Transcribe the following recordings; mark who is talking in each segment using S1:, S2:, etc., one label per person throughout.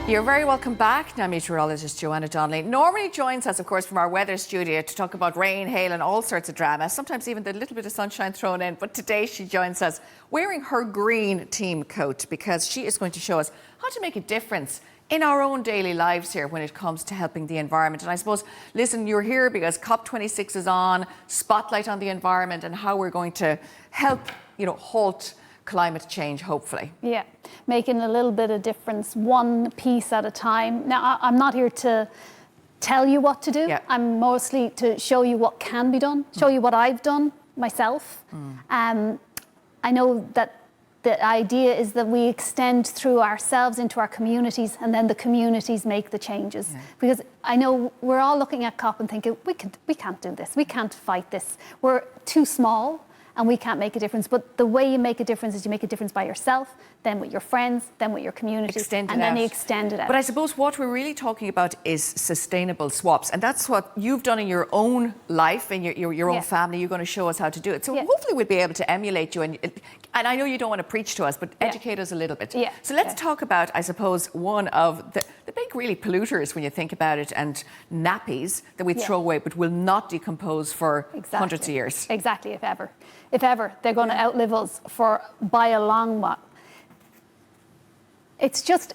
S1: You're very welcome back. Now, meteorologist Joanna Donnelly normally joins us, of course, from our weather studio to talk about rain, hail and all sorts of drama, sometimes even the little bit of sunshine thrown in. But today she joins us wearing her green team coat because she is going to show us how to make a difference in our own daily lives here when it comes to helping the environment. And I suppose, listen, you're here because COP26 is on, spotlight on the environment and how we're going to help, halt climate change, hopefully.
S2: Yeah, making a little bit of difference, one piece at a time. Now, I'm not here to tell you what to do. Yeah. I'm mostly to show you what can be done, show you what I've done myself. I know that the idea is that we extend through ourselves into our communities, and then the communities make the changes. Yeah. Because I know we're all looking at COP and thinking, we can't do this, we can't fight this. We're too small and we can't make a difference. But the way you make a difference is you make a difference by yourself, then with your friends, then with your community, and then you extend it out.
S1: But I suppose what we're really talking about is sustainable swaps, and that's what you've done in your own life and your own family. You're going to show us how to do it. So hopefully we'll be able to emulate you, and I know you don't want to preach to us, but educate us a little bit. Yeah. So let's talk about, I suppose, one of the big really polluters when you think about it, and nappies that we throw away but will not decompose for hundreds of years.
S2: Exactly, if ever. If ever, they're going to outlive us by a long while. It's just,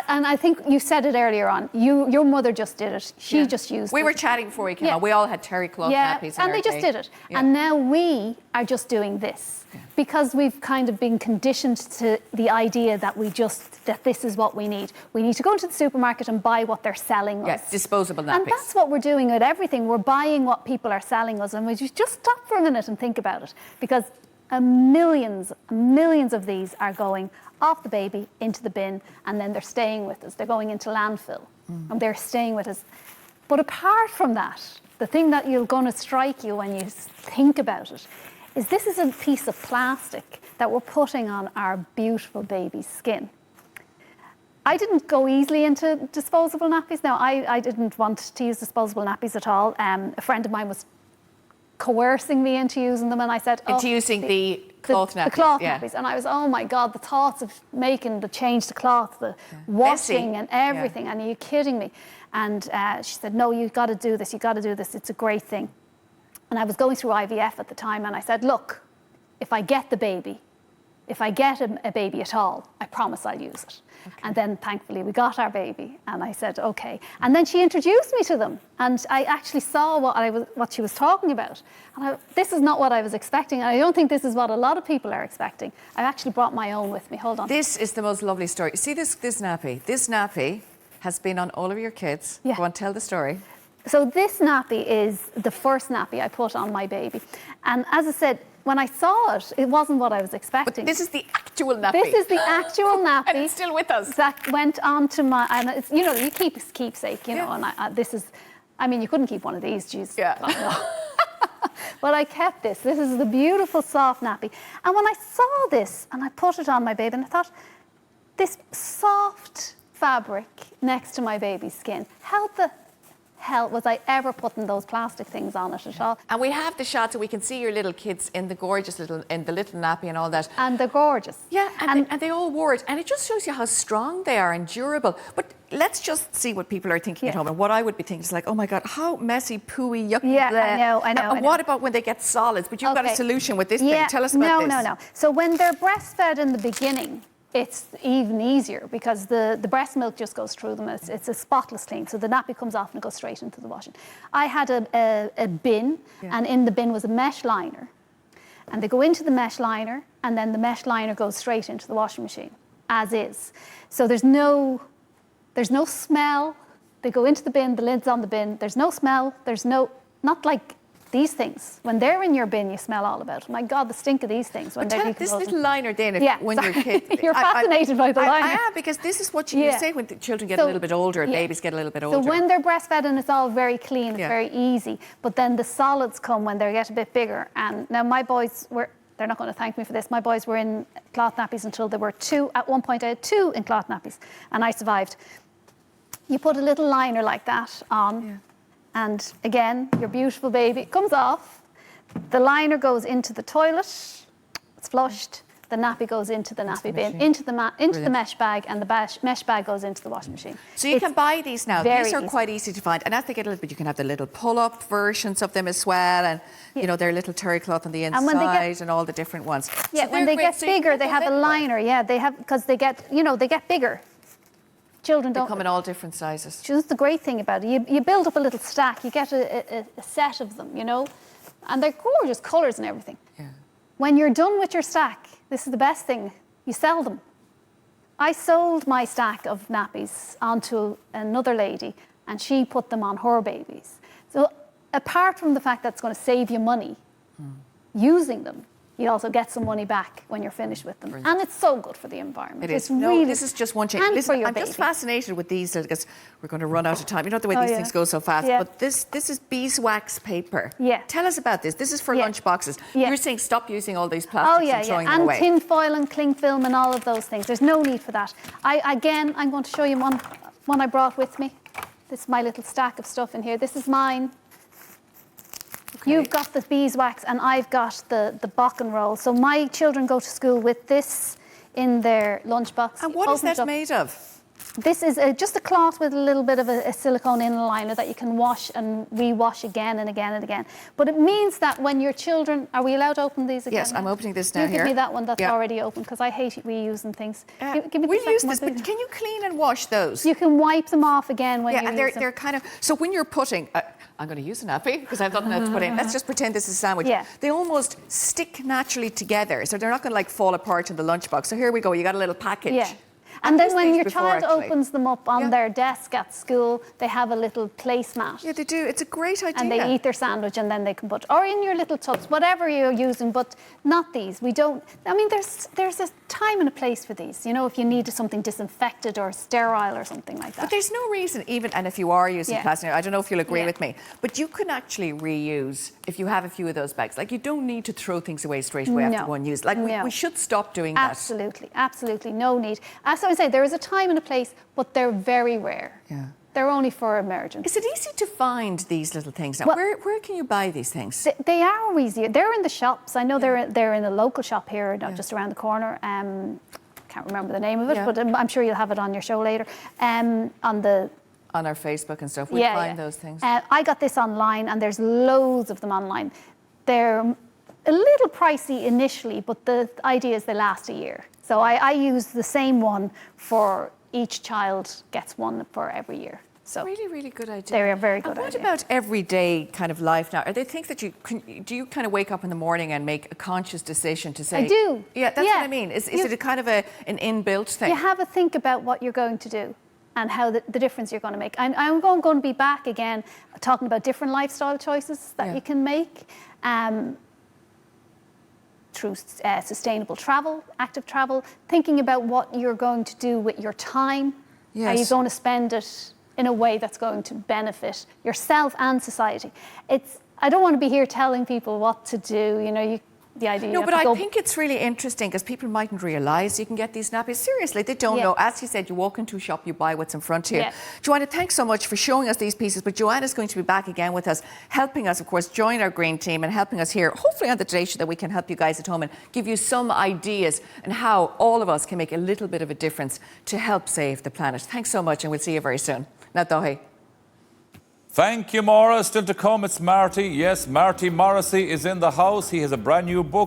S2: and I think you said it earlier on, your mother just did it. She just used it.
S1: We were chatting before we came on. We all had terry cloth nappies.
S2: And they just did it. Yeah. And now we are just doing this because we've kind of been conditioned to the idea that that this is what we need. We need to go into the supermarket and buy what they're selling us.
S1: Yes, disposable nappies.
S2: And that's what we're doing with everything. We're buying what people are selling us, and we just stop for a minute and think about it, because millions of these are going off the baby into the bin, and then they're staying with us. They're going into landfill, and they're staying with us. But apart from that, the thing that you're going to strike you when you think about it is this is a piece of plastic that we're putting on our beautiful baby's skin. I didn't go easily into disposable nappies. Now, I didn't want to use disposable nappies at all. A friend of mine was coercing me into using them, and I said,
S1: into using the cloth nappies.
S2: The cloth nappies. And I was, oh my God, the thoughts of making the change to cloth, the washing and everything. And are you kidding me? And she said, no, you've got to do this. You've got to do this. It's a great thing. And I was going through IVF at the time, and I said, look, if I get a baby at all, I promise I'll use it. Okay. And then thankfully we got our baby, and I said, okay. And then she introduced me to them, and I actually saw what she was talking about. And this is not what I was expecting, and I don't think this is what a lot of people are expecting. I actually brought my own with me. Hold on.
S1: This is the most lovely story. See this nappy? This nappy has been on all of your kids. Yeah. Go on, tell the story.
S2: So this nappy is the first nappy I put on my baby. And as I said, when I saw it, it wasn't what I was expecting.
S1: But this is the actual nappy.
S2: This is the actual nappy.
S1: And it's still with us.
S2: That went on to my, and it's, you keep a keepsake, know, and this is, you couldn't keep one of these, geez.
S1: Yeah.
S2: But I kept this. This is the beautiful soft nappy. And when I saw this, and I put it on my baby, and I thought, this fabric next to my baby's skin, how the hell was I ever putting those plastic things on it at all?
S1: And we have the shot so we can see your little kids in the gorgeous little nappy and all that.
S2: And they're gorgeous.
S1: Yeah, and they all wore it. And it just shows you how strong they are and durable. But let's just see what people are thinking at home. And what I would be thinking is like, oh my God, how messy, pooey, yucky.
S2: Yeah, I know.
S1: What about when they get solids? But you've got a solution with this thing. Tell us about this.
S2: No. So when they're breastfed in the beginning, it's even easier because the breast milk just goes through them. It's a spotless clean. So the nappy comes off and it goes straight into the washing. I had a bin, and in the bin was a mesh liner. And they go into the mesh liner, and then the mesh liner goes straight into the washing machine, as is. So there's no smell. They go into the bin, the lid's on the bin. There's no smell. Not like these things. When they're in your bin, you smell all about it. My God, the stink of these things when they're decomposing.
S1: This little liner then, when you're kids.
S2: You're fascinated by the liner.
S1: I am, because this is what you say when the children get a little bit older, babies get a little bit older.
S2: So when they're breastfed and it's all very clean, it's very easy. But then the solids come when they get a bit bigger. And now my boys they're not going to thank me for this. My boys were in cloth nappies until they were 2. At one point I had 2 in cloth nappies, and I survived. You put a little liner like that on. And again, your beautiful baby comes off. The liner goes into the toilet. It's flushed. The nappy goes into the nappy bin, into the mesh bag, and the mesh bag goes into the washing machine.
S1: So you can buy these now. These are
S2: easy.
S1: quite easy to find. And as they get a little bit, you can have the little pull-up versions of them as well. And, you know, their little terry cloth on the inside and all the different ones.
S2: Yeah,
S1: so
S2: when they get bigger, they have a liner. Yeah, they have, because they get, you know, they get bigger. Children don't.
S1: They come in all different sizes.
S2: That's the great thing about it. You build up a little stack. You get a set of them, you know. And they're gorgeous colours and everything.
S1: Yeah.
S2: When you're done with your stack, this is the best thing, you sell them. I sold my stack of nappies onto another lady and she put them on her babies. So apart from the fact that it's going to save you money using them, you also get some money back when you're finished with them. Brilliant. And it's so good for the environment.
S1: It is.
S2: It's really,
S1: this is just one change.
S2: And
S1: Listen,
S2: for your
S1: I'm
S2: baby.
S1: just fascinated with these because we're going to run out of time. You know the way these things go so fast.
S2: Yeah.
S1: But this is beeswax paper.
S2: Yeah.
S1: Tell us about this. This is for lunch boxes.
S2: Yeah.
S1: You're saying stop using all these plastics and throwing them
S2: and
S1: away.
S2: tin foil and cling film and all of those things. There's no need for that. I'm going to show you one I brought with me. This is my little stack of stuff in here. This is mine. Okay. You've got the beeswax and I've got the bock and roll. So my children go to school with this in their lunchbox.
S1: And what is that made of?
S2: This is just a cloth with a little bit of a silicone inner liner that you can wash and rewash again and again and again. But it means that when your children... Are we allowed to open these again?
S1: Yes, I'm opening this now.
S2: Give me that one that's already open, because I hate reusing things. Give me
S1: we'll use this, but can you clean and wash those?
S2: You can wipe them off again when you use them.
S1: They're kind of... So when you're putting... I'm going to use a nappy because I've nothing else to put in. Let's just pretend this is a sandwich.
S2: Yeah.
S1: They almost stick naturally together, so they're not going to like fall apart in the lunchbox. So here we go. You got a little package.
S2: Yeah. And then when your child opens them up on their desk at school, they have a little placemat.
S1: Yeah, they do. It's a great idea.
S2: And they eat their sandwich and then they can put, or in your little tubs, whatever you're using, but not these. We don't, I mean, there's a time and a place for these, you know, if you need something disinfected or sterile or something like that.
S1: But there's no reason even, and if you are using plastic, I don't know if you'll agree with me, but you can actually reuse if you have a few of those bags. Like, you don't need to throw things away straight away after one use. Like, we should stop doing that.
S2: Absolutely, absolutely, no need. As I say, there is a time and a place, but they're very rare.
S1: Yeah.
S2: They're only for emergency.
S1: Is it easy to find these little things now? Well, where can you buy these things?
S2: They are easy. They're in the shops. I know they're in a local shop here, just around the corner. Can't remember the name of it, but I'm sure you'll have it on your show later. On
S1: our Facebook and stuff, we find those things.
S2: I got this online, and there's loads of them online. They're a little pricey initially, but the idea is they last a year. So I use the same one for each child, gets one for every year. So
S1: really, really good idea.
S2: They're a very good idea.
S1: What about everyday kind of life now? Are there things that do you kind of wake up in the morning and make a conscious decision to say?
S2: I do.
S1: Yeah, that's what I mean. Is it a kind of an inbuilt thing?
S2: You have a think about what you're going to do and how the difference you're going to make. I'm going to be back again talking about different lifestyle choices that you can make. Through sustainable travel, active travel, thinking about what you're going to do with your time. Yes. Are you going to spend it in a way that's going to benefit yourself and society? I don't want to be here telling people what to do, you know, the idea.
S1: No, but I think it's really interesting because people mightn't realise you can get these nappies. Seriously, they don't know. As you said, you walk into a shop, you buy what's in front here. Joanna, thanks so much for showing us these pieces. But Joanna's going to be back again with us, helping us, of course, join our green team and helping us here, hopefully on the Today Show, that we can help you guys at home and give you some ideas and how all of us can make a little bit of a difference to help save the planet. Thanks so much, and we'll see you very soon. Nadahi.
S3: Thank you, Maura. Still to come, it's Marty. Yes, Marty Morrissey is in the house. He has a brand new book.